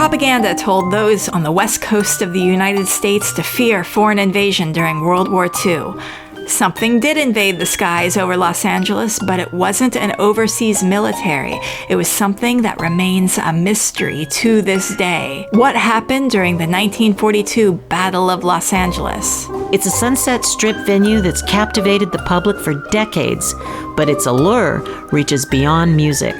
Propaganda told those on the west coast of the United States to fear foreign invasion during World War II. Something did invade the skies over Los Angeles, but it wasn't an overseas military. It was something that remains a mystery to this day. What happened during the 1942 Battle of Los Angeles? It's a Sunset Strip venue that's captivated the public for decades, but its allure reaches beyond music.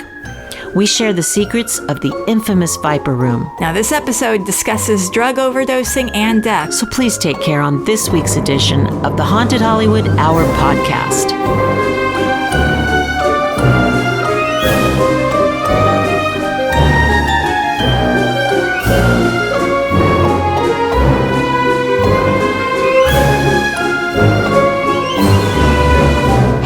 We share the secrets of the infamous Viper Room. Now, this episode discusses drug overdosing and death. So please take care on this week's edition of the Haunted Hollywood Hour podcast.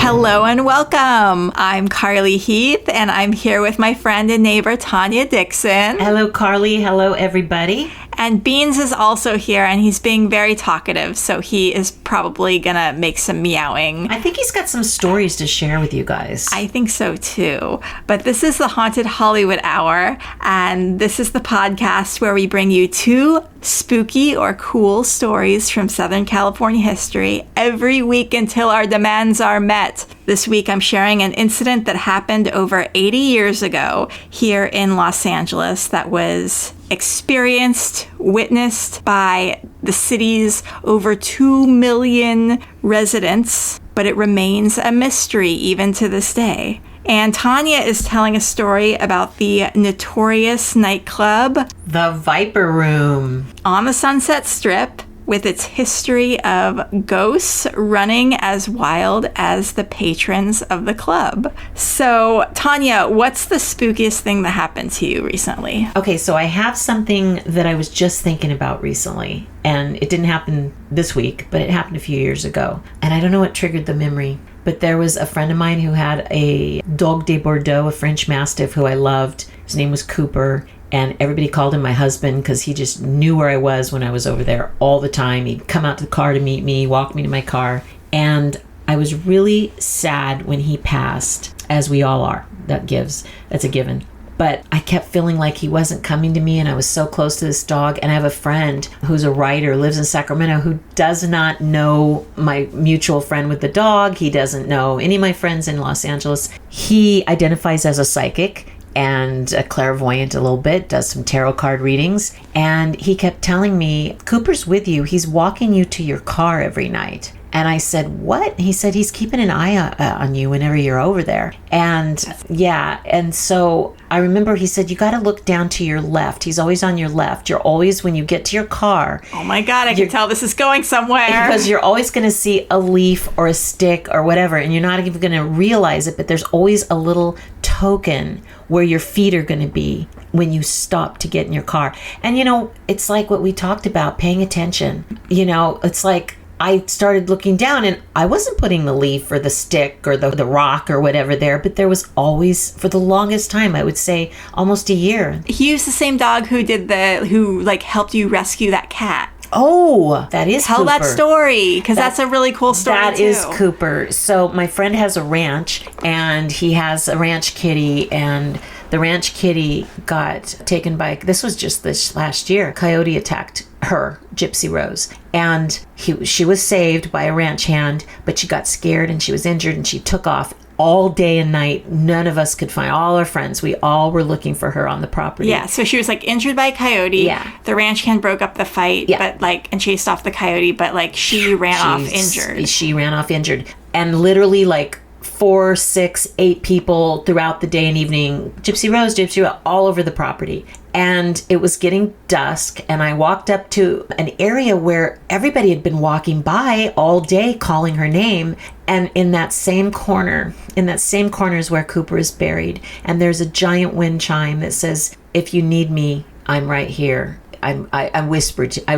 Hello and welcome. I'm Carly Heath, and I'm here with my friend and neighbor, Tanya Dixon. Hello, Carly. Hello, everybody. And Beans is also here, and he's being very talkative, so he is probably gonna make some meowing. I think he's got some stories to share with you guys. I think so too. But this is the Haunted Hollywood Hour, and this is the podcast where we bring you two spooky or cool stories from Southern California history every week until our demands are met. This week I'm sharing an incident that happened over 80 years ago here in Los Angeles that was experienced, witnessed by the city's over 2 million residents, but it remains a mystery even to this day. And Tanya is telling a story about the notorious nightclub, The Viper Room, on the Sunset Strip, with its history of ghosts running as wild as the patrons of the club. So, Tanya, what's the spookiest thing that happened to you recently? Okay, so I have something that I was just thinking about recently, and it didn't happen this week, but it happened a few years ago. And I don't know what triggered the memory, but there was a friend of mine who had a Dog de Bordeaux, a French Mastiff, who I loved. His name was Cooper. And everybody called him my husband because he just knew where I was when I was over there all the time. He'd come out to the car to meet me, walk me to my car. And I was really sad when he passed, as we all are. That's a given. But I kept feeling like he wasn't coming to me, and I was so close to this dog. And I have a friend who's a writer, lives in Sacramento, who does not know my mutual friend with the dog. He doesn't know any of my friends in Los Angeles. He identifies as a psychic and a clairvoyant a little bit, does some tarot card readings. And he kept telling me, Cooper's with you. He's walking you to your car every night. And I said, what? He said, he's keeping an eye on you whenever you're over there. And yeah, and so I remember he said, you got to look down to your left. He's always on your left. You're always, when you get to your car. Oh my God, I can tell this is going somewhere. Because you're always going to see a leaf or a stick or whatever, and you're not even going to realize it, but there's always a little token where your feet are going to be when you stop to get in your car. And it's like what we talked about, paying attention. It's like, I started looking down, and I wasn't putting the leaf or the stick or the rock or whatever there, but there was always, for the longest time, I would say almost a year. He used the same dog who helped you rescue that cat. Oh, that is Tell Cooper. that story, because that's a really cool story, That too. is Cooper. So my friend has a ranch, and he has a ranch kitty, and the ranch kitty got taken by, this was just this last year, coyote attacked her, Gypsy Rose. And she was saved by a ranch hand, but she got scared and she was injured, and she took off all day and night. None of us could find, all our friends, we all were looking for her on the property. Yeah, so she was injured by a coyote. Yeah. The ranch hand broke up the fight, Yeah. but and chased off the coyote, but she ran off injured. She ran off injured. And literally 4, 6, 8 people throughout the day and evening, Gypsy Rose, all over the property. And it was getting dusk, and I walked up to an area where everybody had been walking by all day calling her name. And in that same corner is where Cooper is buried. And there's a giant wind chime that says, if you need me, I'm right here. I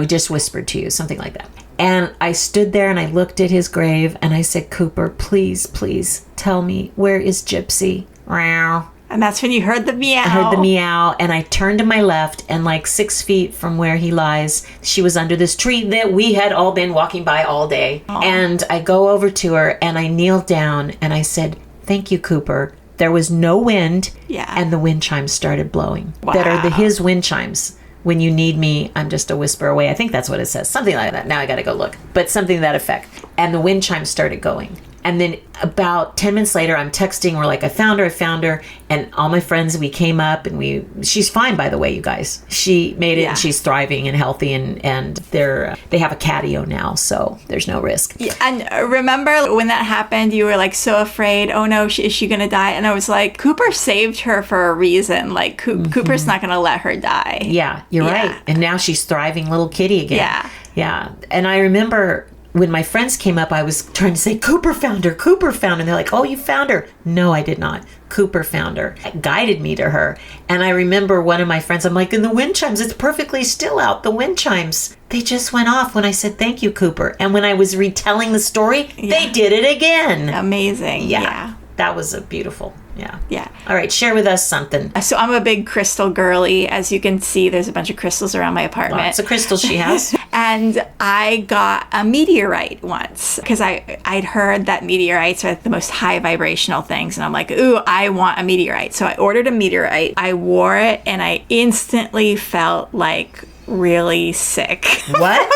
just whispered to you, something like that. And I stood there and I looked at his grave and I said, Cooper, please, please tell me, where is Gypsy? Meow. And that's when you heard the meow. I heard the meow, and I turned to my left, and 6 feet from where he lies, she was under this tree that we had all been walking by all day. Aww. And I go over to her and I kneel down and I said, thank you, Cooper. There was no wind, yeah, and the wind chimes started blowing. Wow. That are his wind chimes. when you need me, I'm just a whisper away. I think that's what it says. Something like that. Now I got to go look. But something to that effect. And the wind chimes started going. And then about 10 minutes later, I'm texting. We're like, I found her. And all my friends, we came up and she's fine, by the way, you guys. She made it and she's thriving and healthy and they have a catio now. So there's no risk. Yeah, and remember when that happened, you were like so afraid. Oh no, is she going to die? And I was like, Cooper saved her for a reason. Like Cooper's not going to let her die. Yeah, you're right. And now she's thriving little kitty again. Yeah. Yeah. And I remember when my friends came up, I was trying to say, Cooper found her. And they're like, oh, you found her. No, I did not. Cooper found her. It guided me to her. And I remember one of my friends, I'm like, in the wind chimes, it's perfectly still out. The wind chimes, they just went off when I said, thank you, Cooper. And when I was retelling the story, they did it again. Amazing. Yeah. That was a beautiful. Yeah. Yeah. All right. Share with us something. So I'm a big crystal girly. As you can see, there's a bunch of crystals around my apartment. Lots of crystals she has. And I got a meteorite once because I'd heard that meteorites are the most high vibrational things. And I'm like, ooh, I want a meteorite. So I ordered a meteorite. I wore it and I instantly felt like really sick. What?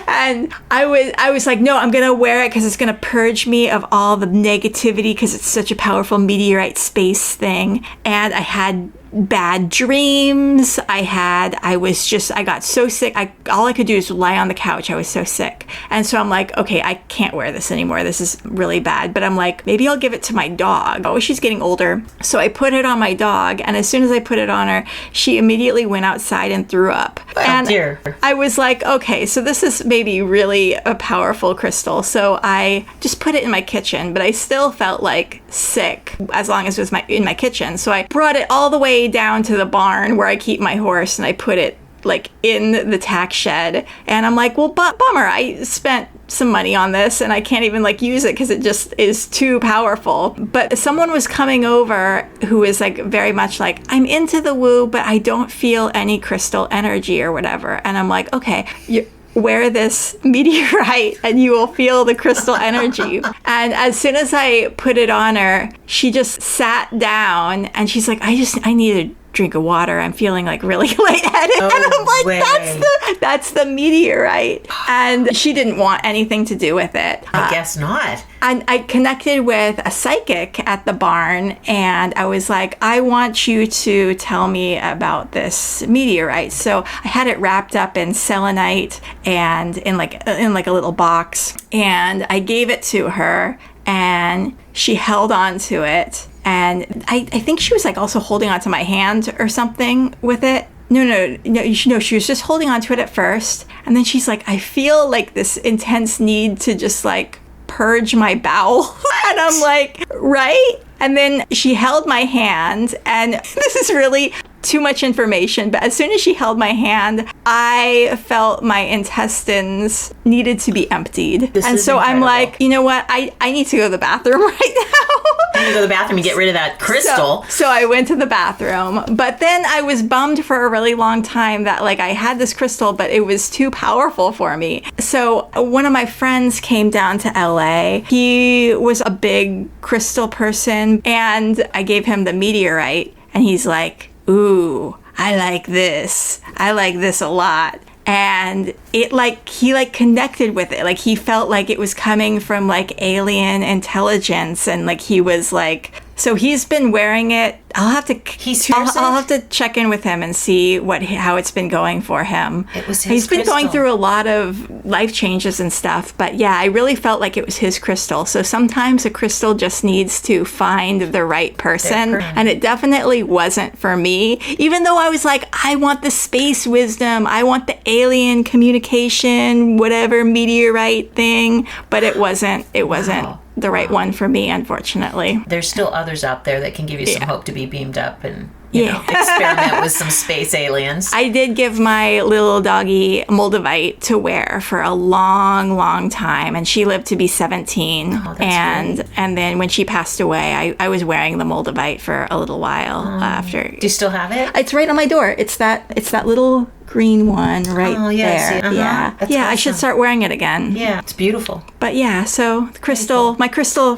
And I was like, no, I'm gonna wear it because it's gonna purge me of all the negativity because it's such a powerful meteorite space thing. And I had bad dreams. I got so sick. All I could do is lie on the couch. I was so sick. And so I'm like, okay, I can't wear this anymore. This is really bad. But I'm like, maybe I'll give it to my dog. Oh, she's getting older. So I put it on my dog. And as soon as I put it on her, she immediately went outside and threw up. Oh, and dear. I was like, okay, so this is maybe really a powerful crystal. So I just put it in my kitchen, but I still felt like sick as long as it was in my kitchen. So I brought it all the way down to the barn where I keep my horse and I put it like in the tack shed. And I'm like, well, bummer. I spent some money on this and I can't even like use it because it just is too powerful. But someone was coming over who is like very much like, I'm into the woo, but I don't feel any crystal energy or whatever. And I'm like, okay, wear this meteorite and you will feel the crystal energy. And as soon as I put it on her, she just sat down and she's like, I need a drink of water. I'm feeling like really lightheaded. Oh, and I'm like, way. that's the meteorite. And she didn't want anything to do with it. I guess not. And I connected with a psychic at the barn and I was like, I want you to tell me about this meteorite. So I had it wrapped up in selenite and in like a little box. And I gave it to her and she held on to it. And I think she was like also holding onto my hand or something with it. No, she was just holding onto it at first. And then she's like, I feel like this intense need to just like purge my bowel. And I'm like, right? And then she held my hand, and this is really too much information, but as soon as she held my hand, I felt my intestines needed to be emptied. And so incredible. I'm like, you know what? I need to go to the bathroom right now. You need to go to the bathroom and get rid of that crystal. So I went to the bathroom, but then I was bummed for a really long time that like I had this crystal, but it was too powerful for me. So one of my friends came down to LA. He was a big crystal person, and I gave him the meteorite, and he's like, ooh, I like this. I like this a lot. And it like, he like connected with it. Like he felt like it was coming from like alien intelligence. And like he was like, so he's been wearing it. I'll have to check in with him and see how it's been going for him. It was He's been going through a lot of life changes and stuff, but yeah, I really felt like it was his crystal. So sometimes a crystal just needs to find the right person, and it definitely wasn't for me. Even though I was like, I want the space wisdom, I want the alien communication, whatever meteorite thing, but it wasn't. Wow. The right one for me, unfortunately. There's still others out there that can give you some hope to be beamed up and you know, experiment with some space aliens. I did give my little doggy Moldavite to wear for a long, long time, and she lived to be 17. Oh, that's great. And then when she passed away, I was wearing the Moldavite for a little while after. Do you still have it? It's right on my door. It's that little green one right there. Yeah. That's awesome. Awesome. I should start wearing it again. Yeah, it's beautiful. But yeah, so my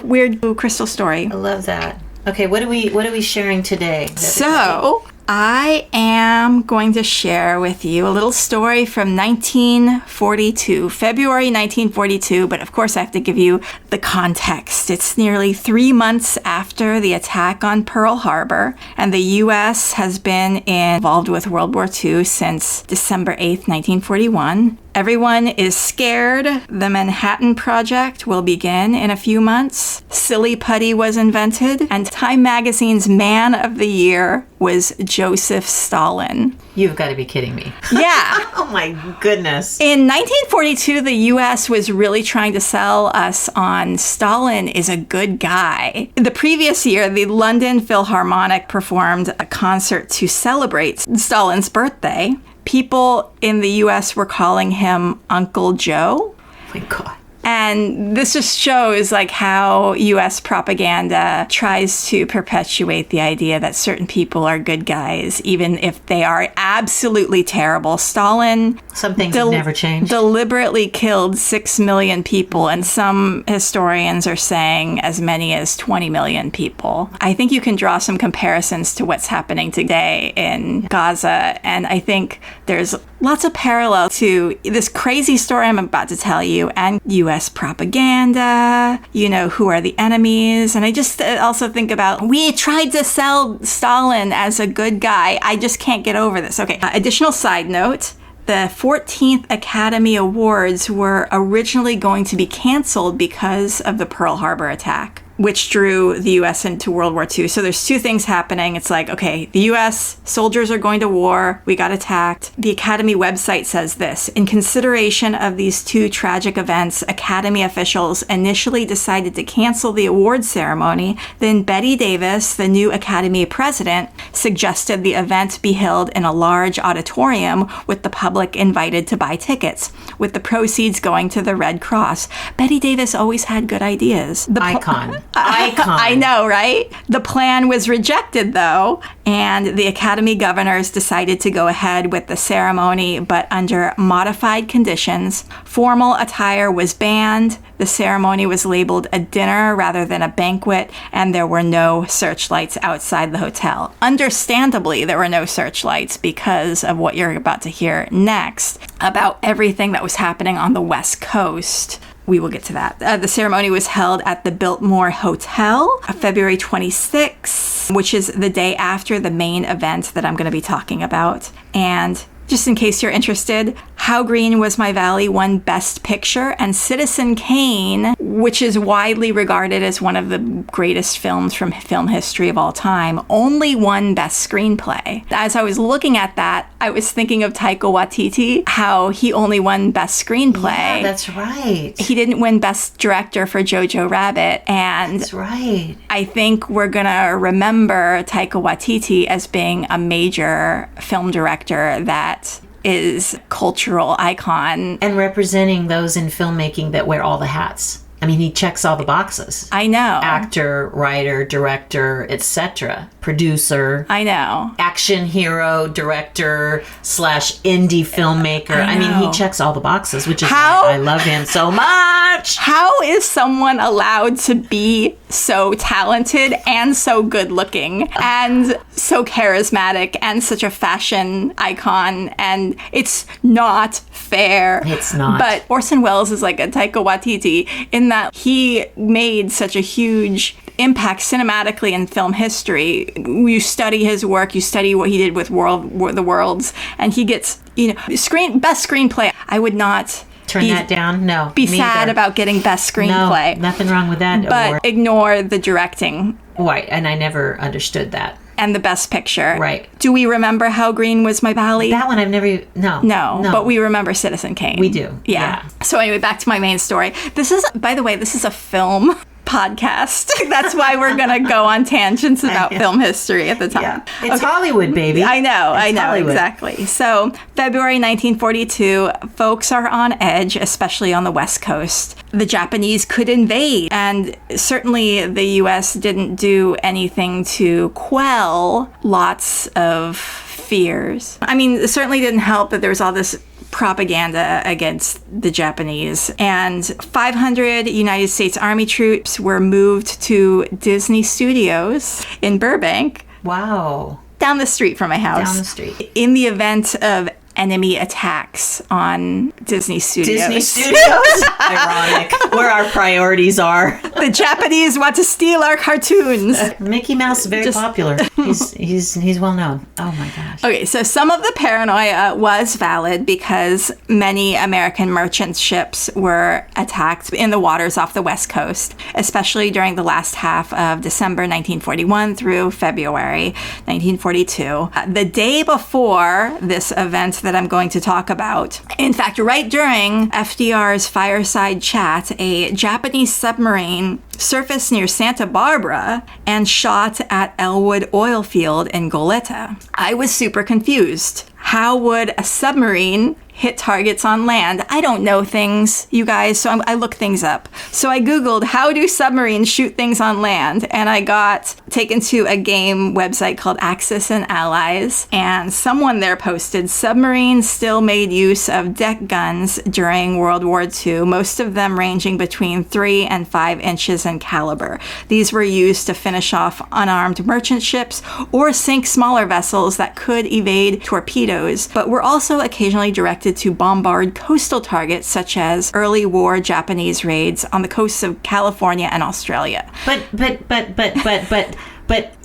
weird crystal story. I love that. Okay, what are we sharing today? So I am going to share with you a little story from 1942, February 1942, but of course I have to give you the context. It's nearly 3 months after the attack on Pearl Harbor, and the U.S. has been involved with World War II since December 8th, 1941. Everyone is scared. The Manhattan Project will begin in a few months. Silly putty was invented, and Time Magazine's Man of the Year was Joseph Stalin. You've got to be kidding me. Yeah. Oh my goodness. In 1942, the U.S. was really trying to sell us on Stalin is a good guy. The previous year, the London Philharmonic performed a concert to celebrate Stalin's birthday. People in the U.S. were calling him Uncle Joe. Oh my God. And this just shows like how U.S. propaganda tries to perpetuate the idea that certain people are good guys, even if they are absolutely terrible. Stalin Some things have never changed. Deliberately killed 6 million people, and some historians are saying as many as 20 million people. I think you can draw some comparisons to what's happening today in Gaza, and I think there's lots of parallel to this crazy story I'm about to tell you and U.S. propaganda, who are the enemies. And I just also think about, we tried to sell Stalin as a good guy. I just can't get over this. Okay, additional side note. The 14th Academy Awards were originally going to be canceled because of the Pearl Harbor attack, which drew the U.S. into World War II. So there's two things happening. It's like, okay, the U.S. soldiers are going to war. We got attacked. The Academy website says this: in consideration of these two tragic events, Academy officials initially decided to cancel the awards ceremony. Then Betty Davis, the new Academy president, suggested the event be held in a large auditorium with the public invited to buy tickets, with the proceeds going to the Red Cross. Betty Davis always had good ideas. Icon. I know, right? The plan was rejected, though, and the Academy governors decided to go ahead with the ceremony, but under modified conditions. Formal attire was banned, the ceremony was labeled a dinner rather than a banquet, and there were no searchlights outside the hotel. Understandably, there were no searchlights because of what you're about to hear next about everything that was happening on the West Coast. We will get to that. The ceremony was held at the Biltmore Hotel, February 26, which is the day after the main event that I'm going to be talking about. And just in case you're interested, How Green Was My Valley won Best Picture, and Citizen Kane, which is widely regarded as one of the greatest films from film history of all time, only won Best Screenplay. As I was looking at that, I was thinking of Taika Waititi, how he only won Best Screenplay. Yeah, that's right. He didn't win Best Director for Jojo Rabbit, and that's right. I think we're gonna remember Taika Waititi as being a major film director that is cultural icon. And representing those in filmmaking that wear all the hats. I mean, he checks all the boxes. I know. Actor, writer, director, etc. Producer. I know. Action hero, director / indie filmmaker. I mean, he checks all the boxes, which is why I love him so much. How is someone allowed to be so talented and so good looking and so charismatic and such a fashion icon? And it's not fair. It's not. But Orson Welles is like a Taika Waititi in that he made such a huge impact cinematically in film history. You study his work, you study what he did with the Worlds, and he gets, best screenplay. I would not turn that down. No, be sad about getting best screenplay. No, nothing wrong with that. But ignore the directing. Right, and I never understood that. And the best picture. Right. Do we remember How Green Was My Valley? That one I've never, no. But we remember Citizen Kane. We do. Yeah. So anyway, back to my main story. This is, by the way, this is a film podcast. That's why we're going to go on tangents about film history at the time. Yeah. It's Hollywood, baby. I know, Hollywood. exactly. So February 1942, folks are on edge, especially on the West Coast. The Japanese could invade, and certainly the U.S. didn't do anything to quell lots of fears. I mean, it certainly didn't help that there was all this propaganda against the Japanese, and 500 United States Army troops were moved to Disney Studios in Burbank. Wow. down the street from my house. Down the street. In the event of enemy attacks on Disney Studios. Disney Studios? Ironic. Where our priorities are. The Japanese want to steal our cartoons. Mickey Mouse is very popular. He's well known. Oh my gosh. Okay, so some of the paranoia was valid because many American merchant ships were attacked in the waters off the West Coast, especially during the last half of December 1941 through February 1942. The day before this event that I'm going to talk about, in fact, right during FDR's fireside chat, a Japanese submarine surfaced near Santa Barbara and shot at Elwood oil field in Goleta. I was super confused. How would a submarine hit targets on land? I don't know things, you guys, so I looked things up. So I Googled, how do submarines shoot things on land? And I got taken to a game website called Axis and Allies, and someone there posted, submarines still made use of deck guns during World War II, most of them ranging between 3 and 5 inches in caliber. These were used to finish off unarmed merchant ships or sink smaller vessels that could evade torpedoes, but were also occasionally directed to bombard coastal targets such as early war Japanese raids on the coasts of California and Australia. But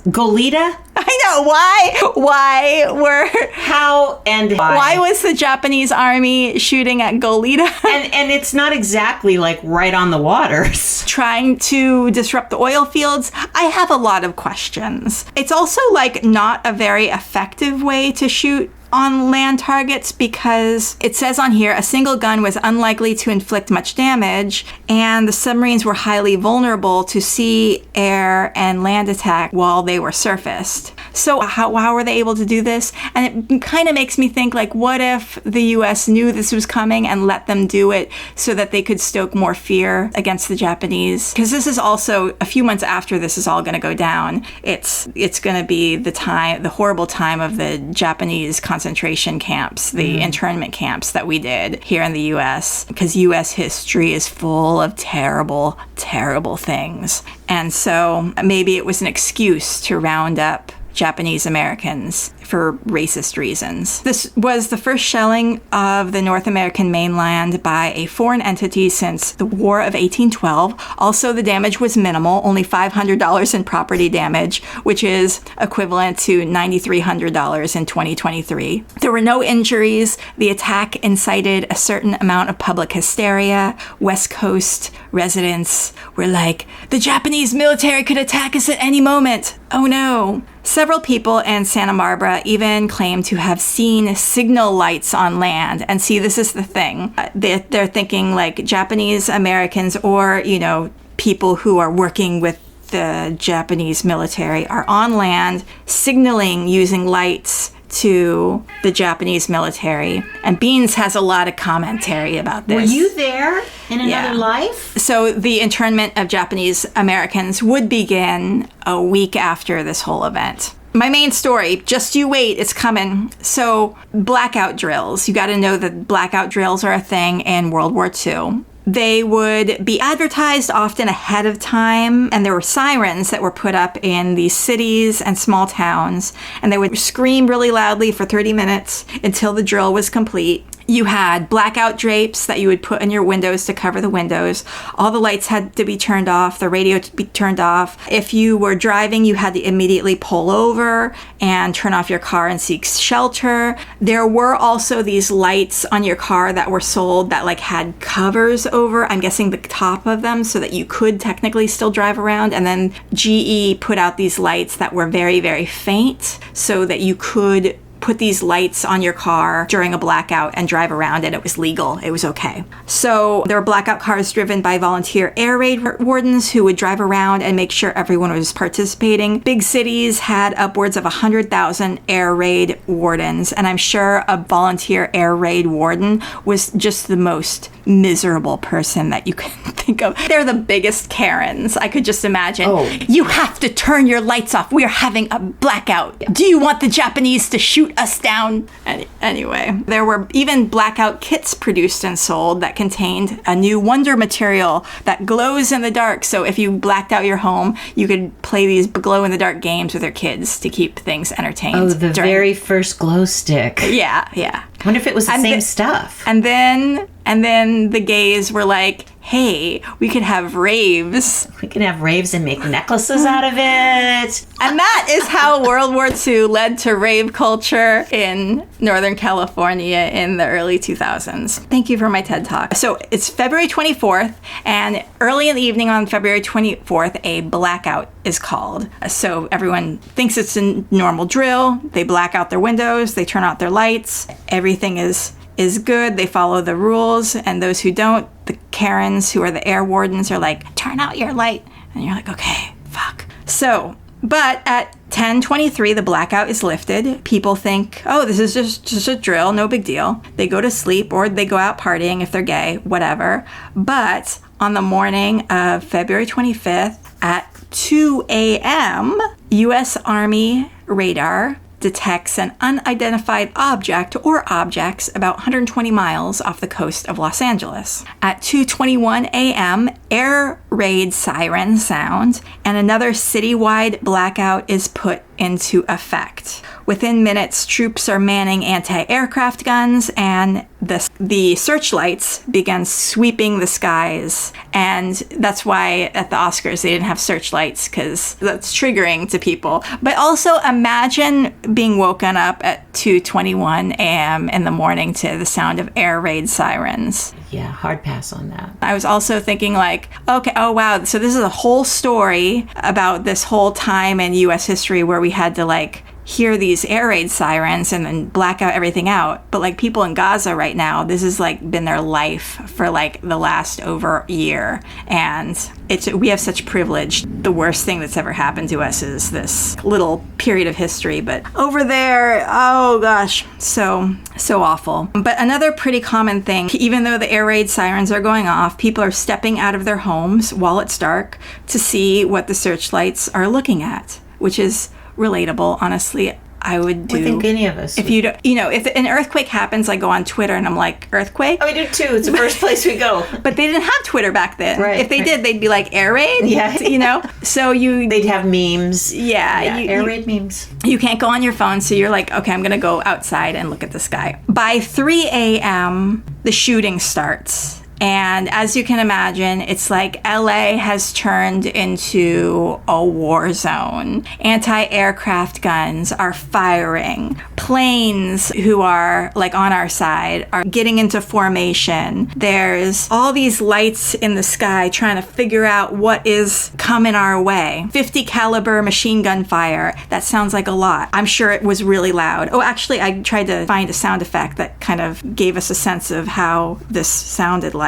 Goleta? I know. Why was the Japanese army shooting at Goleta? and it's not exactly like right on the waters. Trying to disrupt the oil fields? I have a lot of questions. It's also like not a very effective way to shoot on land targets because it says on here a single gun was unlikely to inflict much damage, and the submarines were highly vulnerable to sea, air, and land attack while they were surfaced. So how were they able to do this? And it kind of makes me think, like, what if the U.S. knew this was coming and let them do it so that they could stoke more fear against the Japanese? Because this is also a few months after this is all going to go down. It's going to be the horrible time of the Japanese concentration camps, the internment camps that we did here in the U.S. Because U.S. history is full of terrible, terrible things. And so maybe it was an excuse to round up Japanese Americans for racist reasons. This was the first shelling of the North American mainland by a foreign entity since the War of 1812. Also, the damage was minimal, only $500 in property damage, which is equivalent to $9,300 in 2023. There were no injuries. The attack incited a certain amount of public hysteria. West Coast residents were like, the Japanese military could attack us at any moment. Oh no. Several people in Santa Barbara even claim to have seen signal lights on land. And see, this is the thing. They're thinking like Japanese Americans or, people who are working with the Japanese military are on land signaling using lights to the Japanese military. And Beans has a lot of commentary about this. Were you there in another life? So the internment of Japanese Americans would begin a week after this whole event. My main story, just you wait, it's coming. So blackout drills. You got to know that blackout drills are a thing in World War II. They would be advertised often ahead of time, and there were sirens that were put up in these cities and small towns, and they would scream really loudly for 30 minutes until the drill was complete. You had blackout drapes that you would put in your windows to cover the windows. All the lights had to be turned off, the radio to be turned off. If you were driving, you had to immediately pull over and turn off your car and seek shelter. There were also these lights on your car that were sold that had covers over, I'm guessing the top of them, so that you could technically still drive around. And then GE put out these lights that were very, very faint so that you could put these lights on your car during a blackout and drive around, and it was legal. It was okay. So there were blackout cars driven by volunteer air raid wardens who would drive around and make sure everyone was participating. Big cities had upwards of 100,000 air raid wardens, and I'm sure a volunteer air raid warden was just the most miserable person that you can think of. They're the biggest Karens. I could just imagine. You have to turn your lights off. We are having a blackout. Do you want the Japanese to shoot shoot us down. Anyway, there were even blackout kits produced and sold that contained a new wonder material that glows in the dark. So if you blacked out your home, you could play these glow-in-the-dark games with your kids to keep things entertained. Oh, the very first glow stick. Yeah. I wonder if it was the same stuff. And then the gays were like, hey, we could have raves. We can have raves and make necklaces out of it. And that is how World War II led to rave culture in Northern California in the early 2000s. Thank you for my TED Talk. So it's February 24th, and early in the evening on February 24th, a blackout is called. So everyone thinks it's a normal drill. They black out their windows. They turn out their lights. Everything is good. They follow the rules. And those who don't, the Karens, who are the air wardens, are like, turn out your light. And you're like, okay, fuck. So, but at 10:23, the blackout is lifted. People think, oh, this is just a drill, no big deal. They go to sleep or they go out partying if they're gay, whatever. But on the morning of February 25th at 2 a.m., U.S. Army radar detects an unidentified object or objects about 120 miles off the coast of Los Angeles. At 2:21 a.m., air raid sirens sound, and another citywide blackout is put into effect. Within minutes, troops are manning anti-aircraft guns, and the searchlights began sweeping the skies. And that's why at the Oscars they didn't have searchlights, because that's triggering to people. But also imagine being woken up at 2:21 a.m. in the morning to the sound of air raid sirens. Yeah, hard pass on that. I was also thinking like, okay, oh wow, so this is a whole story about this whole time in U.S. history where we had to like hear these air raid sirens and then black out everything out. But like people in Gaza right now, this has like been their life for like the last over a year. And we have such privilege. The worst thing that's ever happened to us is this little period of history. But over there, oh gosh, so awful. But another pretty common thing, even though the air raid sirens are going off, people are stepping out of their homes while it's dark to see what the searchlights are looking at, which is relatable. Honestly, I would do. I think any of us. If you don't, if an earthquake happens, I go on Twitter and I'm like, earthquake? Oh, we do too. It's the first place we go. But they didn't have Twitter back then. Right. If they did, they'd be like, air raid? Yeah. So they'd have memes. Yeah. Air raid memes. You can't go on your phone, so you're like, okay, I'm going to go outside and look at the sky. By 3 a.m., the shooting starts. And as you can imagine, it's like LA has turned into a war zone. Anti-aircraft guns are firing. Planes who are like on our side are getting into formation. There's all these lights in the sky trying to figure out what is coming our way. 50 caliber machine gun fire. That sounds like a lot. I'm sure it was really loud. Oh, actually, I tried to find a sound effect that kind of gave us a sense of how this sounded like.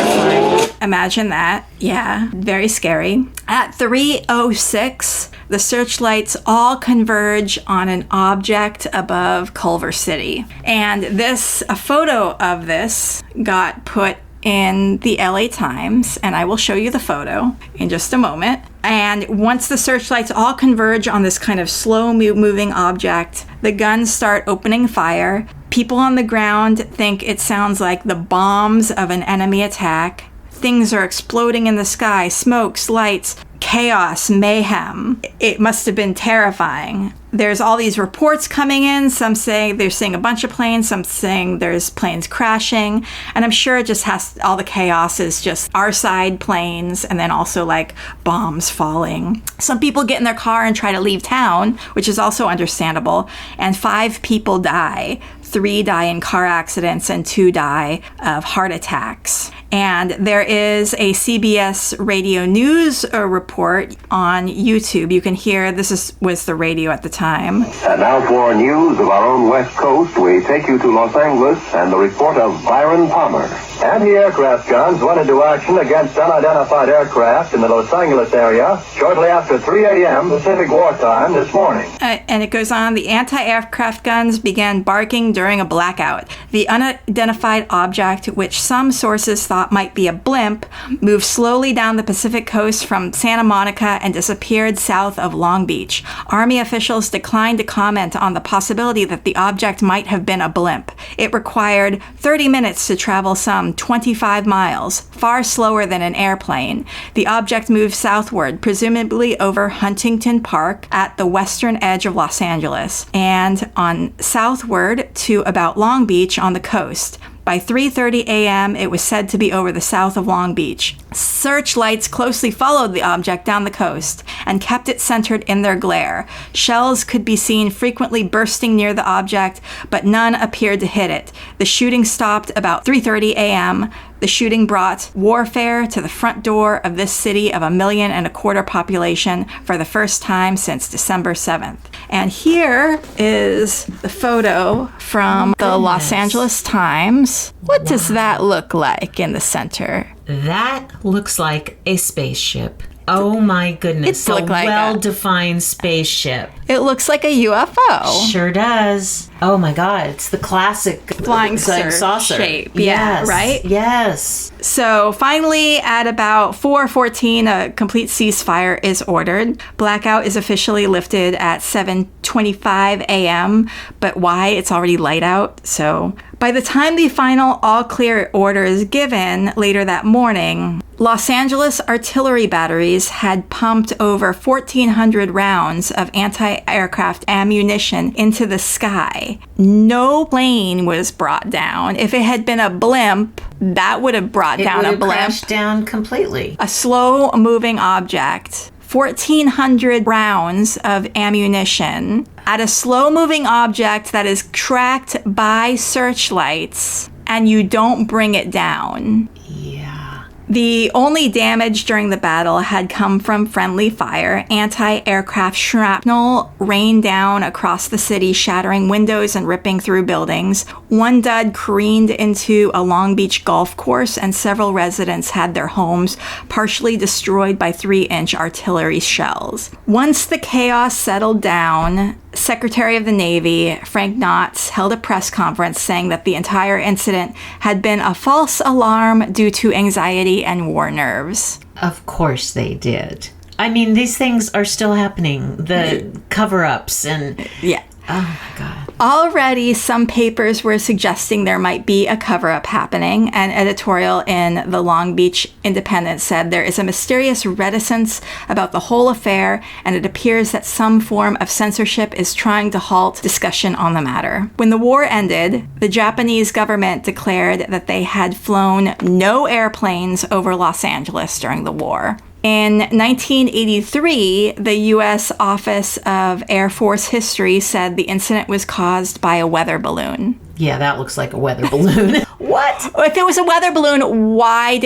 Terrifying. Imagine that. Yeah, very scary. At 3:06, the searchlights all converge on an object above Culver City. And a photo of this got put in the LA Times, and I will show you the photo in just a moment. And once the searchlights all converge on this kind of slow moving object, the guns start opening fire. People on the ground think it sounds like the bombs of an enemy attack. Things are exploding in the sky, smokes, lights, chaos, mayhem. It must have been terrifying. There's all these reports coming in. Some say they're seeing a bunch of planes. Some saying there's planes crashing. And I'm sure it just all the chaos is just our side planes and then also like bombs falling. Some people get in their car and try to leave town, which is also understandable. And 5 people die. 3 die in car accidents and 2 die of heart attacks. And there is a CBS radio news report on YouTube. You can hear, was the radio at the time. And now for news of our own West Coast, we take you to Los Angeles and the report of Byron Palmer. Anti-aircraft guns went into action against unidentified aircraft in the Los Angeles area shortly after 3 a.m. Pacific Wartime this morning. And it goes on, the anti-aircraft guns began barking during a blackout. The unidentified object, which some sources thought might be a blimp, moved slowly down the Pacific coast from Santa Monica and disappeared south of Long Beach. Army officials declined to comment on the possibility that the object might have been a blimp. It required 30 minutes to travel some 25 miles, far slower than an airplane. The object moved southward, presumably over Huntington Park at the western edge of Los Angeles, and on southward to about Long Beach on the coast. By 3:30 a.m., it was said to be over the south of Long Beach. Searchlights closely followed the object down the coast and kept it centered in their glare. Shells could be seen frequently bursting near the object, but none appeared to hit it. The shooting stopped about 3:30 a.m. The shooting brought warfare to the front door of this city of 1.25 million population for the first time since December 7th. And here is the photo from the Los Angeles Times. What does that look like in the center? That looks like a spaceship. Oh my goodness. It looked like well-defined spaceship. It looks like a UFO. Sure does. Oh my God. It's the classic flying saucer shape. Yes. Yeah, right? Yes. So finally, at about 4:14, a complete ceasefire is ordered. Blackout is officially lifted at 7:25 a.m., but why? It's already light out. So by the time the final all-clear order is given later that morning, Los Angeles artillery batteries had pumped over 1,400 rounds of anti-aircraft ammunition into the sky. No plane was brought down. If it had been a blimp, that would have brought down a blimp. It would have crashed down completely. A slow-moving object. 1,400 rounds of ammunition at a slow-moving object that is tracked by searchlights, and you don't bring it down. Yeah. The only damage during the battle had come from friendly fire. Anti-aircraft shrapnel rained down across the city, shattering windows and ripping through buildings. One dud careened into a Long Beach golf course, and several residents had their homes partially destroyed by 3-inch artillery shells. Once the chaos settled down, Secretary of the Navy, Frank Knotts, held a press conference saying that the entire incident had been a false alarm due to anxiety and war nerves. Of course they did. I mean, these things are still happening. The cover-ups and... Yeah. Oh, my God. Already, some papers were suggesting there might be a cover-up happening. An editorial in the Long Beach Independent said there is a mysterious reticence about the whole affair, and it appears that some form of censorship is trying to halt discussion on the matter. When the war ended, the Japanese government declared that they had flown no airplanes over Los Angeles during the war. In 1983, the U.S. Office of Air Force History said the incident was caused by a weather balloon. Yeah, that looks like a weather balloon. What? If it was a weather balloon, why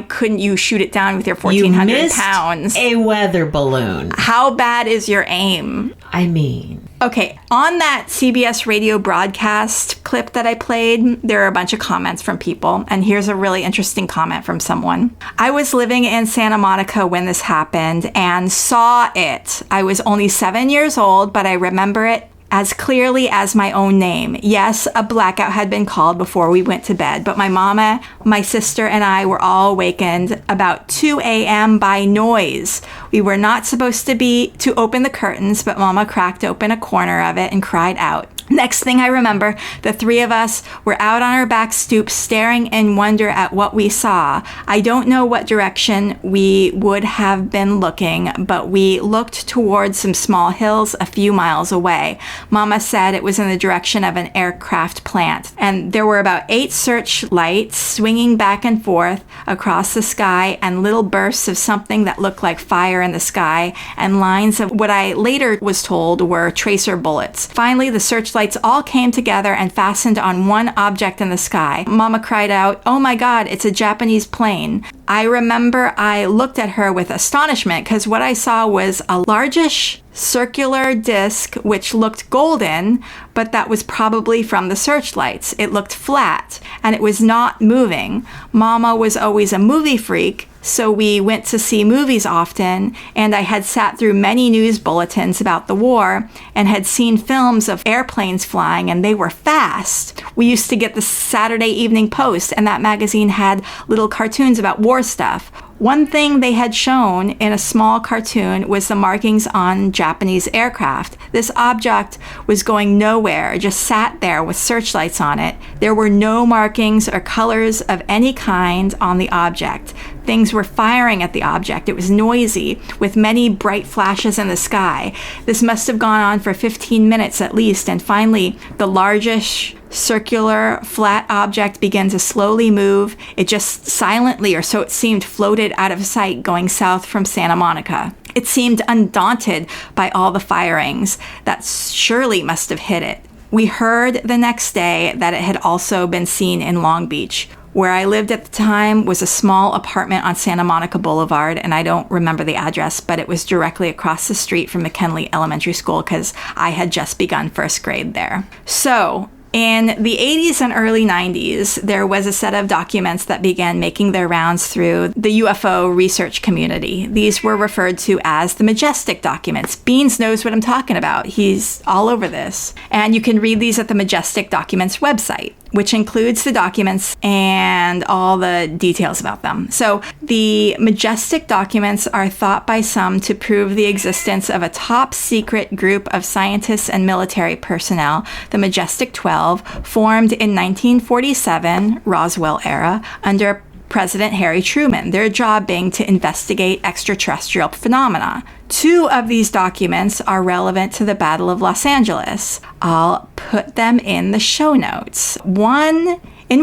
couldn't you shoot it down with your 1,400 pounds? A weather balloon. How bad is your aim? I mean... Okay, on that CBS radio broadcast clip that I played, there are a bunch of comments from people, and here's a really interesting comment from someone. I was living in Santa Monica when this happened and saw it. I was only 7 years old, but I remember it as clearly as my own name. Yes, a blackout had been called before we went to bed, but my mama, my sister, and I were all awakened about 2 a.m. by noise. We were not supposed to open the curtains, but Mama cracked open a corner of it and cried out. Next thing I remember, the three of us were out on our back stoop staring in wonder at what we saw. I don't know what direction we would have been looking, but we looked towards some small hills a few miles away. Mama said it was in the direction of an aircraft plant, and there were about 8 searchlights swinging back and forth across the sky, and little bursts of something that looked like fire in the sky, and lines of what I later was told were tracer bullets. Finally, the searchlights all came together and fastened on one object in the sky. Mama cried out, "Oh my God, it's a Japanese plane." I remember I looked at her with astonishment because what I saw was a largish circular disc which looked golden, but that was probably from the searchlights. It looked flat and it was not moving. Mama was always a movie freak, so we went to see movies often, and I had sat through many news bulletins about the war and had seen films of airplanes flying, and they were fast. We used to get the Saturday Evening Post, and that magazine had little cartoons about war stuff. One thing they had shown in a small cartoon was the markings on Japanese aircraft. This object was going nowhere, just sat there with searchlights on it. There were no markings or colors of any kind on the object. Things were firing at the object. It was noisy, with many bright flashes in the sky. This must have gone on for 15 minutes at least, and finally, the largest circular flat object began to slowly move. It just silently, or so it seemed, floated out of sight going south from Santa Monica. It seemed undaunted by all the firings that surely must have hit it. We heard the next day that it had also been seen in Long Beach. Where I lived at the time was a small apartment on Santa Monica Boulevard, and I don't remember the address, but it was directly across the street from McKinley Elementary School because I had just begun first grade there. So, in the 80s and early 90s, there was a set of documents that began making their rounds through the UFO research community. These were referred to as the Majestic documents. Beans knows what I'm talking about. He's all over this. And you can read these at the Majestic Documents website, which includes the documents and all the details about them. So the Majestic documents are thought by some to prove the existence of a top secret group of scientists and military personnel, the Majestic 12, formed in 1947, Roswell era, under President Harry Truman, their job being to investigate extraterrestrial phenomena. 2 of these documents are relevant to the Battle of Los Angeles. I'll put them in the show notes. In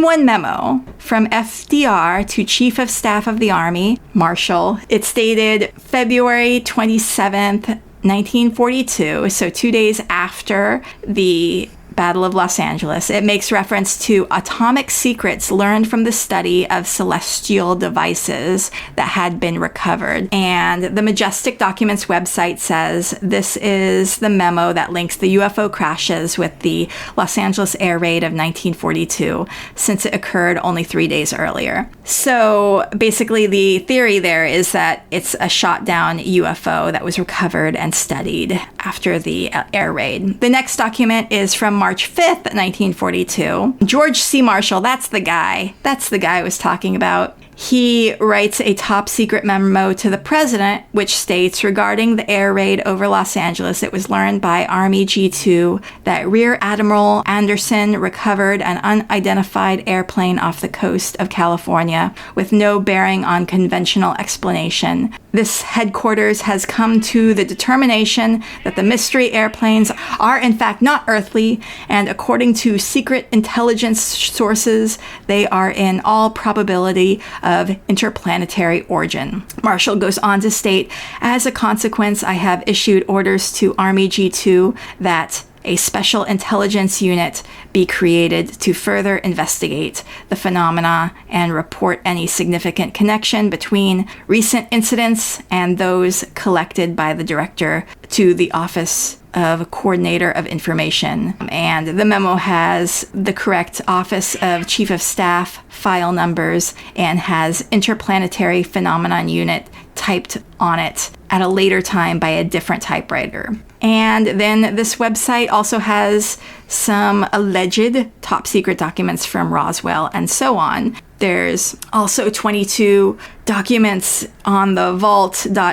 one memo from FDR to Chief of Staff of the Army, Marshall, it's dated February 27th, 1942, so 2 days after the Battle of Los Angeles. It makes reference to atomic secrets learned from the study of celestial devices that had been recovered. And the Majestic Documents website says this is the memo that links the UFO crashes with the Los Angeles air raid of 1942, since it occurred only 3 days earlier. So basically the theory there is that it's a shot down UFO that was recovered and studied after the air raid. The next document is from March 5th, 1942. George C. Marshall, that's the guy I was talking about. He writes a top secret memo to the president, which states, regarding the air raid over Los Angeles, it was learned by Army G2 that Rear Admiral Anderson recovered an unidentified airplane off the coast of California with no bearing on conventional explanation. This headquarters has come to the determination that the mystery airplanes are in fact not earthly, and according to secret intelligence sources, they are in all probability of interplanetary origin. Marshall goes on to state, as a consequence, I have issued orders to Army G2 that a special intelligence unit be created to further investigate the phenomena and report any significant connection between recent incidents and those collected by the director to the Office of Coordinator of Information. And the memo has the correct Office of Chief of Staff file numbers and has Interplanetary Phenomenon Unit typed on it at a later time by a different typewriter. And then this website also has some alleged top secret documents from Roswell and so on. There's also 22 documents on the vault.fbi.gov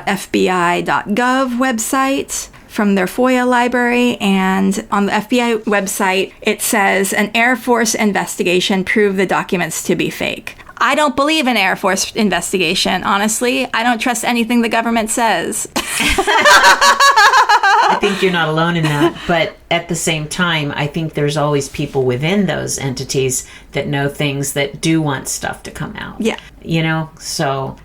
website from their FOIA library, and on the FBI website, it says an Air Force investigation proved the documents to be fake. I don't believe in Air Force investigation, honestly. I don't trust anything the government says. I think you're not alone in that. But at the same time, I think there's always people within those entities that know things that do want stuff to come out. Yeah. You know, so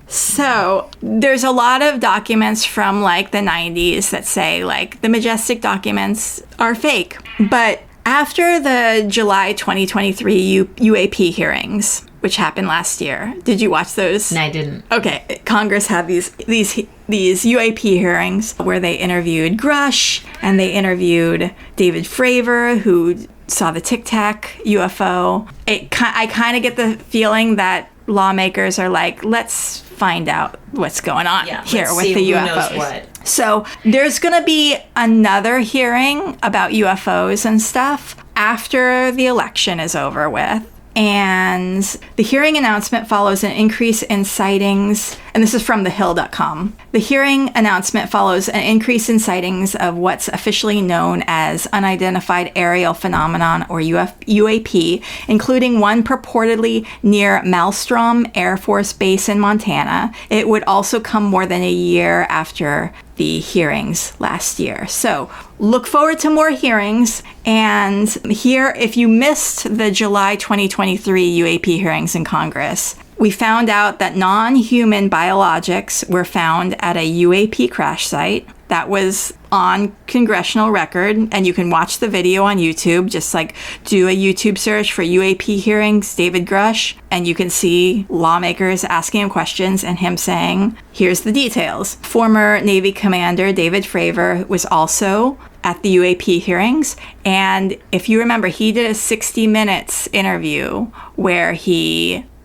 there's a lot of documents from like the 90s that say like the Majestic documents are fake. But after the July 2023 UAP hearings, which happened last year. Did you watch those? No, I didn't. Okay, Congress had these UAP hearings where they interviewed Grush and they interviewed David Fravor, who saw the Tic Tac UFO. I kind of get the feeling that lawmakers are like, let's find out what's going on here with the UFOs. Who knows what. So there's going to be another hearing about UFOs and stuff after the election is over with. And the hearing announcement follows an increase in sightings, and this is from thehill.com. The hearing announcement follows an increase in sightings of what's officially known as unidentified aerial phenomenon, or UAP, including one purportedly near Malmstrom Air Force Base in Montana. It would also come more than a year after the hearings last year. So look forward to more hearings. And here, if you missed the July 2023 UAP hearings in Congress, we found out that non-human biologics were found at a UAP crash site. That was on congressional record, and you can watch the video on YouTube. Just like do a YouTube search for UAP hearings, David Grush, and you can see lawmakers asking him questions and him saying, here's the details. Former Navy Commander David Fravor was also at the UAP hearings, and if you remember, he did a 60 Minutes interview where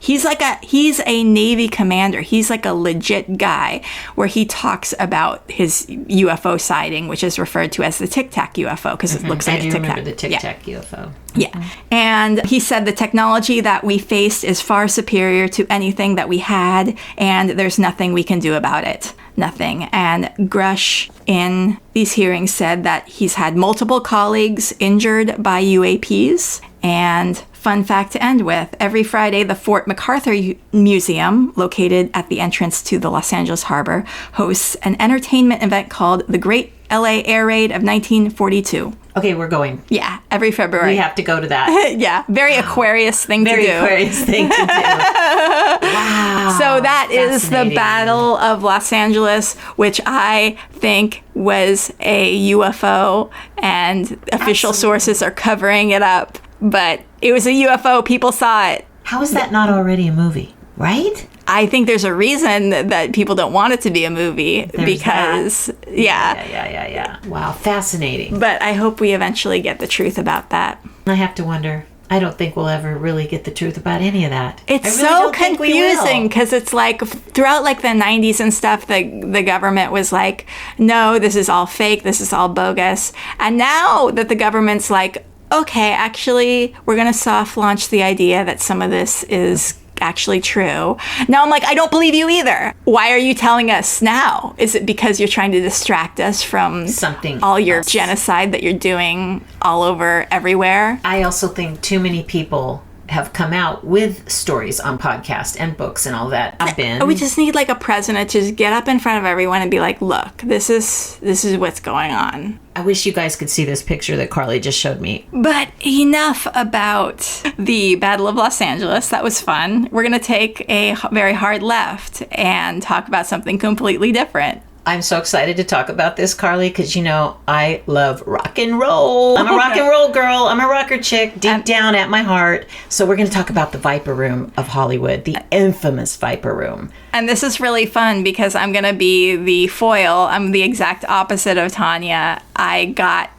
He's a Navy commander. He's like a legit guy, where he talks about his UFO sighting, which is referred to as the Tic Tac UFO because it looks like a Tic Tac. I do remember the Tic Tac UFO. Yeah. And he said the technology that we faced is far superior to anything that we had, and there's nothing we can do about it. Nothing. And Grush in these hearings said that he's had multiple colleagues injured by UAPs. And fun fact to end with, every Friday, the Fort MacArthur Museum, located at the entrance to the Los Angeles Harbor, hosts an entertainment event called the Great LA Air Raid of 1942. Okay, we're going. Yeah, every February. We have to go to that. Yeah, very Aquarius thing to do. Very Aquarius thing to do. Wow. So that is the Battle of Los Angeles, which I think was a UFO, and official sources are covering it up. But it was a UFO. People saw it. How is that not already a movie? Right? I think there's a reason that people don't want it to be a movie. Because, Yeah. Wow, fascinating. But I hope we eventually get the truth about that. I have to wonder. I don't think we'll ever really get the truth about any of that. It's so confusing because it's like throughout like the 90s and stuff, the government was like, no, this is all fake. This is all bogus. And now that the government's like, okay, actually, we're going to soft launch the idea that some of this is actually true. Now I'm like, I don't believe you either. Why are you telling us now? Is it because you're trying to distract us from something all your genocide that you're doing all over everywhere? I also think too many people have come out with stories on podcasts and books and all that. We just need like a president to just get up in front of everyone and be like, look, this is what's going on. I wish you guys could see this picture that Carly just showed me. But enough about the Battle of Los Angeles. That was fun. We're going to take a very hard left and talk about something completely different. I'm so excited to talk about this, Carly, because, you know, I love rock and roll. I'm a rock and roll girl. I'm a rocker chick deep down at my heart. So we're going to talk about the Viper Room of Hollywood, the infamous Viper Room. And this is really fun because I'm going to be the foil. I'm the exact opposite of Tanya. I got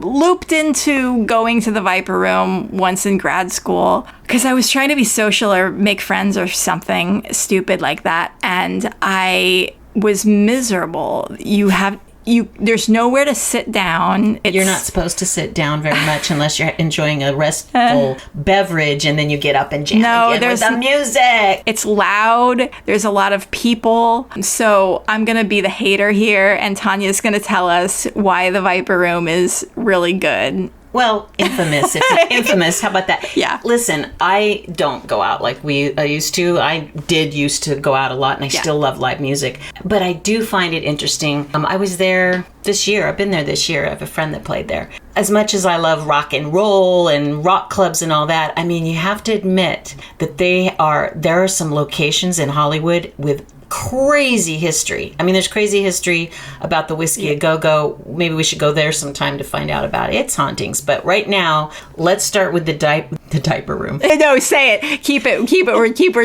looped into going to the Viper Room once in grad school because I was trying to be social or make friends or something stupid like that. And I was miserable. There's nowhere to sit down. You're not supposed to sit down very much unless you're enjoying a restful beverage, and then you get up and jam again with the music. It's loud. There's a lot of people. So I'm going to be the hater here, and Tanya's going to tell us why the Viper Room is really good. Well, infamous. Infamous. How about that? Yeah. Listen, I don't go out like I used to. I did used to go out a lot, and I still love live music. But I do find it interesting. I was there this year. I've been there this year. I have a friend that played there. As much as I love rock and roll and rock clubs and all that, I mean, you have to admit that there are some locations in Hollywood with crazy history. I mean, there's crazy history about the Whiskey A Go-Go. Maybe we should go there sometime to find out about its hauntings. But right now, let's start with the The diaper room. No, say it. Keep it.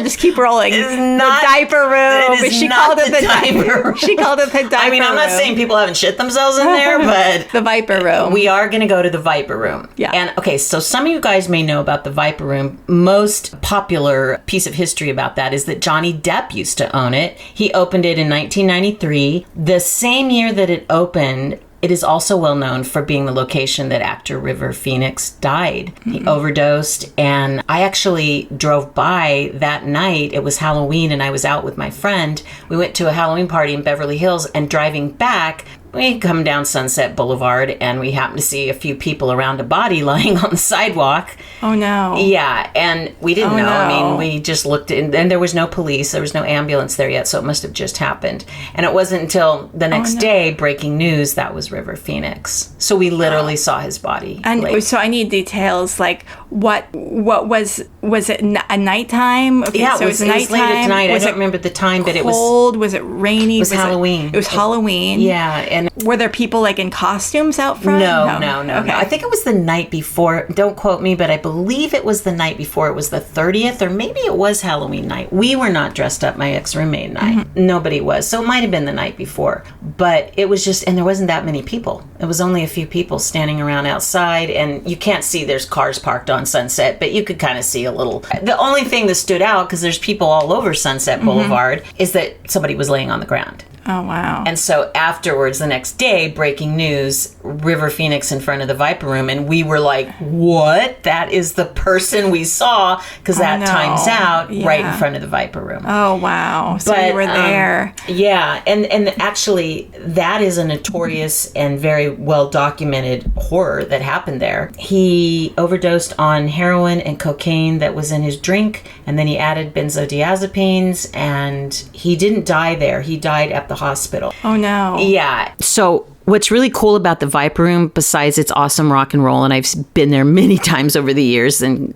Just keep rolling. It's not the diaper room. It is She not called it the diaper room. She called it the diaper room. I mean, I'm not saying people haven't shit themselves in there, but the Viper room. We are going to go to the Viper room. Yeah. And okay, so some of you guys may know about the Viper room. Most popular piece of history about that is that Johnny Depp used to own it. He opened it in 1993. The same year that it opened, it is also well known for being the location that actor River Phoenix died. He overdosed, and I actually drove by that night. It was Halloween, and I was out with my friend. We went to a Halloween party in Beverly Hills, and driving back, we come down Sunset Boulevard, and we happen to see a few people around a body lying on the sidewalk. Oh, no. Yeah, and we didn't know. No. I mean, we just looked, and there was no police. There was no ambulance there yet, so it must have just happened. And it wasn't until the next day, breaking news, that was River Phoenix. So we literally saw his body. And so I need details, like what was it a nighttime? Okay, yeah, so it was late at night. I don't remember the time, but it was cold. Was it rainy? It was Halloween. It was Halloween. Yeah, and were there people like in costumes out front? No. Okay. I think it was the night before. Don't quote me, but I believe it was the night before. It was the 30th, or maybe it was Halloween night. We were not dressed up, my ex-roommate and I. Nobody was. So it might have been the night before. But it was just, and there wasn't that many people. It was only a few people standing around outside, and you can't see there's cars parked on Sunset, but you could kind of see a little. The only thing that stood out, because there's people all over Sunset Boulevard, is that somebody was laying on the ground. Oh, wow. And so afterwards, the next day, breaking news, River Phoenix in front of the Viper room. And we were like, what? That is the person we saw, because that times out right in front of the Viper room. Oh, wow. So you were there. Yeah. And actually, that is a notorious and very well documented horror that happened there. He overdosed on heroin and cocaine that was in his drink. And then he added benzodiazepines, and he didn't die there. He died at the hospital. Oh, no. Yeah. So what's really cool about the Viper Room, besides its awesome rock and roll, and I've been there many times over the years, and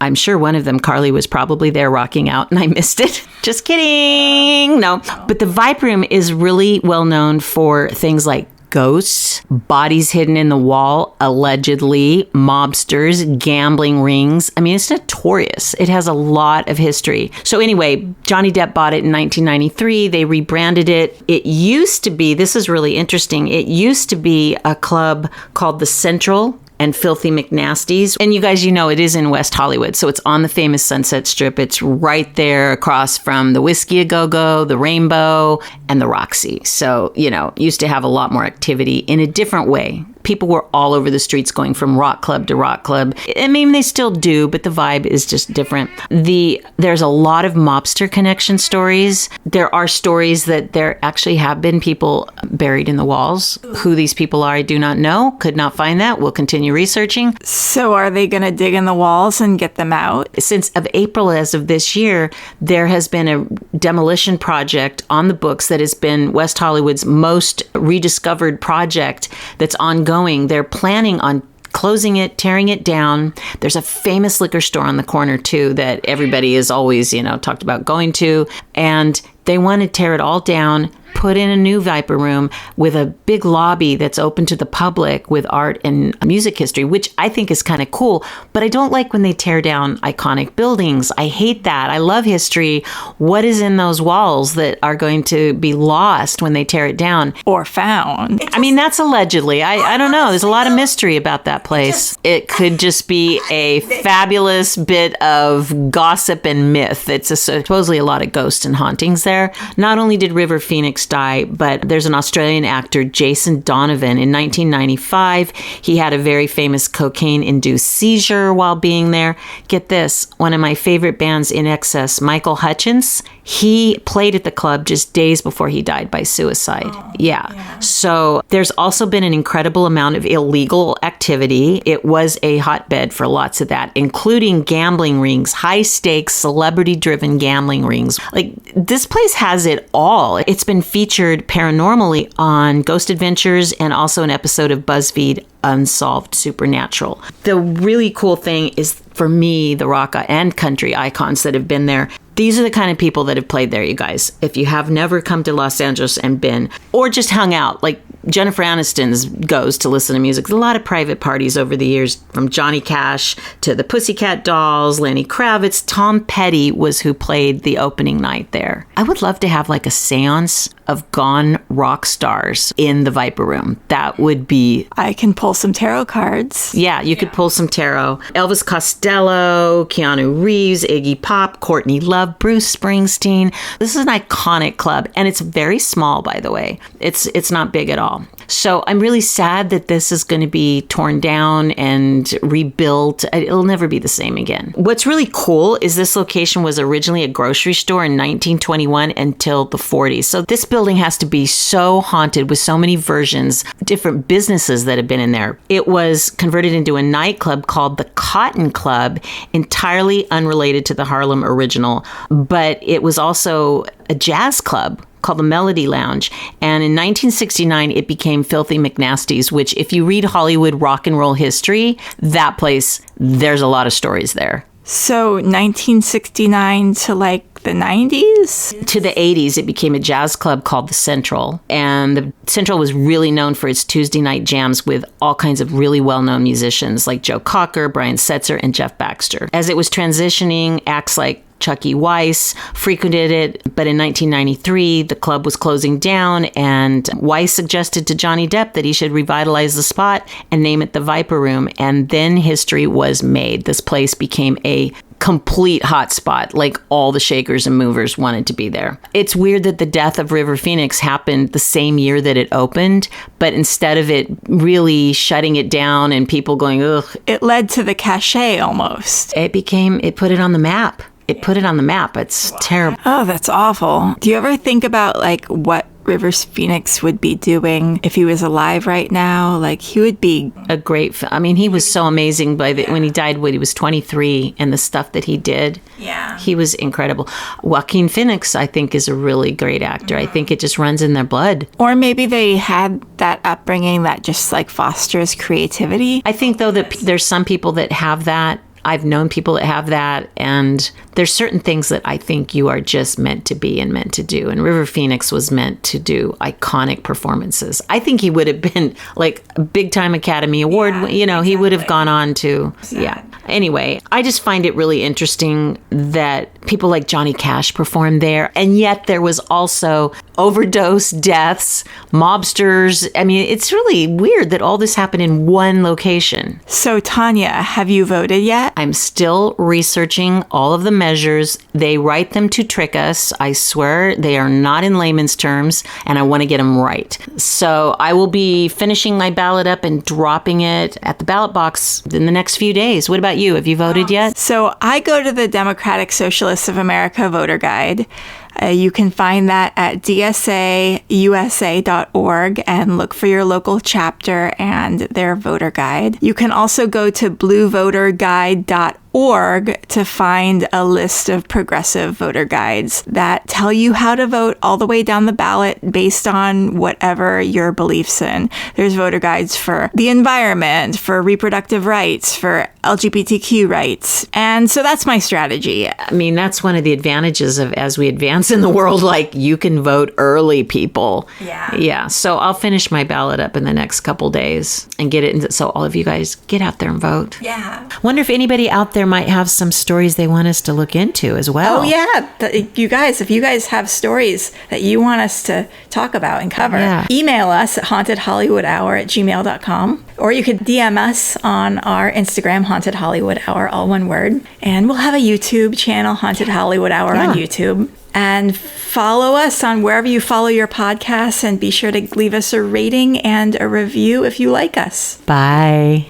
I'm sure one of them, Carly, was probably there rocking out, and I missed it. Just kidding. No. But the Viper Room is really well known for things like ghosts, bodies hidden in the wall, allegedly, mobsters, gambling rings. I mean, it's notorious. It has a lot of history. So anyway, Johnny Depp bought it in 1993. They rebranded it. It used to be, this is really interesting, it used to be a club called the Central and Filthy McNasties. And you guys, you know, it is in West Hollywood. So it's on the famous Sunset Strip. It's right there across from the Whiskey A Go-Go, the Rainbow, and the Roxy. So, you know, used to have a lot more activity in a different way. People were all over the streets going from rock club to rock club. I mean, they still do, but the vibe is just different. There's a lot of mobster connection stories. There are stories that there actually have been people buried in the walls. Who these people are, I do not know. Could not find that. We'll continue researching. So are they going to dig in the walls and get them out? Since of April as of this year, there has been a demolition project on the books that has been West Hollywood's most rediscovered project that's ongoing. They're planning on closing it, tearing it down. There's a famous liquor store on the corner too that everybody is always, you know, talked about going to. And they want to tear it all down, put in a new Viper Room with a big lobby that's open to the public with art and music history, which I think is kind of cool. But I don't like when they tear down iconic buildings. I hate that. I love history. What is in those walls that are going to be lost when they tear it down? Or found. I mean, that's allegedly. I don't know. There's a lot of mystery about that place. It could just be a fabulous bit of gossip and myth. It's supposedly a lot of ghosts and hauntings there. Not only did River Phoenix die, but there's an Australian actor, Jason Donovan. In 1995, he had a very famous cocaine-induced seizure while being there. Get this, one of my favorite bands, In Excess, Michael Hutchence, he played at the club just days before he died by suicide. Yeah. So there's also been an incredible amount of illegal activity. It was a hotbed for lots of that, including gambling rings, high-stakes, celebrity-driven gambling rings. Like, this place has it all. It's been featured paranormally on Ghost Adventures and also an episode of BuzzFeed Unsolved Supernatural. The really cool thing is, for me, the rock and country icons that have been there, these are the kind of people that have played there, you guys. If you have never come to Los Angeles and been, or just hung out, like Jennifer Aniston goes to listen to music. There's a lot of private parties over the years, from Johnny Cash to the Pussycat Dolls, Lenny Kravitz. Tom Petty was who played the opening night there. I would love to have like a seance of gone rock stars in the Viper Room. That would be... I can pull some tarot cards. Yeah, you could pull some tarot. Elvis Costello, Keanu Reeves, Iggy Pop, Courtney Love, Bruce Springsteen. This is an iconic club, and it's very small, by the way. It's not big at all. So I'm really sad that this is going to be torn down and rebuilt. It'll never be the same again. What's really cool is this location was originally a grocery store in 1921 until the 40s. So this building has to be so haunted with so many versions, different businesses that have been in there. It was converted into a nightclub called the Cotton Club, entirely unrelated to the Harlem original, but it was also a jazz club called the Melody Lounge. And in 1969, it became Filthy McNasty's, which if you read Hollywood rock and roll history, that place, there's a lot of stories there. So 1969 to like the 90s? To the 80s, it became a jazz club called the Central. And the Central was really known for its Tuesday night jams with all kinds of really well-known musicians like Joe Cocker, Brian Setzer, and Jeff Baxter. As it was transitioning, acts like Chucky Weiss frequented it, but in 1993, the club was closing down, and Weiss suggested to Johnny Depp that he should revitalize the spot and name it the Viper Room, and then history was made. This place became a complete hotspot, like all the shakers and movers wanted to be there. It's weird that the death of River Phoenix happened the same year that it opened, but instead of it really shutting it down and people going, ugh. It led to the cachet almost. It put it on the map. It put it on the map. It's terrible. Oh, that's awful. Do you ever think about like what River Phoenix would be doing if he was alive right now? Like he would be a great, he was so amazing when he died when he was 23, and the stuff that he did. Yeah. He was incredible. Joaquin Phoenix, I think, is a really great actor. I think it just runs in their blood. Or maybe they had that upbringing that just like fosters creativity. I think though that there's some people that have that. I've known people that have that, and there's certain things that I think you are just meant to be and meant to do. And River Phoenix was meant to do iconic performances. I think he would have been like a big-time Academy Award. Yeah, he would have gone on to, yeah. Anyway, I just find it really interesting that people like Johnny Cash performed there, and yet there was also overdose deaths, mobsters. It's really weird that all this happened in one location. So, Tanya, have you voted yet? I'm still researching all of the measures. They write them to trick us. I swear they are not in layman's terms, and I want to get them right. So I will be finishing my ballot up and dropping it at the ballot box in the next few days. What about you? Have you voted yet? So I go to the Democratic Socialists of America voter guide. You can find that at dsausa.org and look for your local chapter and their voter guide. You can also go to bluevoterguide.org to find a list of progressive voter guides that tell you how to vote all the way down the ballot based on whatever your beliefs in. There's voter guides for the environment, for reproductive rights, for LGBTQ rights. And so that's my strategy. That's one of the advantages of as we advance in the world, like you can vote early, people. Yeah. Yeah. So I'll finish my ballot up in the next couple days and get it. So all of you guys get out there and vote. Yeah. Wonder if anybody out there might have some stories they want us to look into as well. Oh, yeah. You guys, if you guys have stories that you want us to talk about and cover, email us at hauntedhollywoodhour@gmail.com, or you could DM us on our Instagram, Haunted Hollywood Hour, all one word. And we'll have a YouTube channel, Haunted Hollywood Hour on YouTube. And follow us on wherever you follow your podcasts, and be sure to leave us a rating and a review if you like us. Bye.